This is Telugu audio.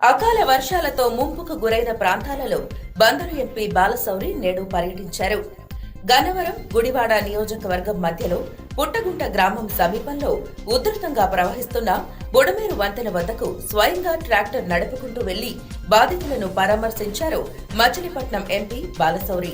అకాల వర్షాలతో ముంపుకు గురైన ప్రాంతాలలో బందరు ఎంపీ బాలశౌరి నేడు పర్యటించారు. గన్నవరం, గుడివాడ నియోజకవర్గం మధ్యలో పుట్టగుంట గ్రామం సమీపంలో ఉధృతంగా ప్రవహిస్తున్న బుడమేరు వంతెన వద్దకు స్వయంగా ట్రాక్టర్ నడుపుకుంటూ వెళ్లి బాధితులను పరామర్శించారు మచిలీపట్నం ఎంపీ బాలశౌరి.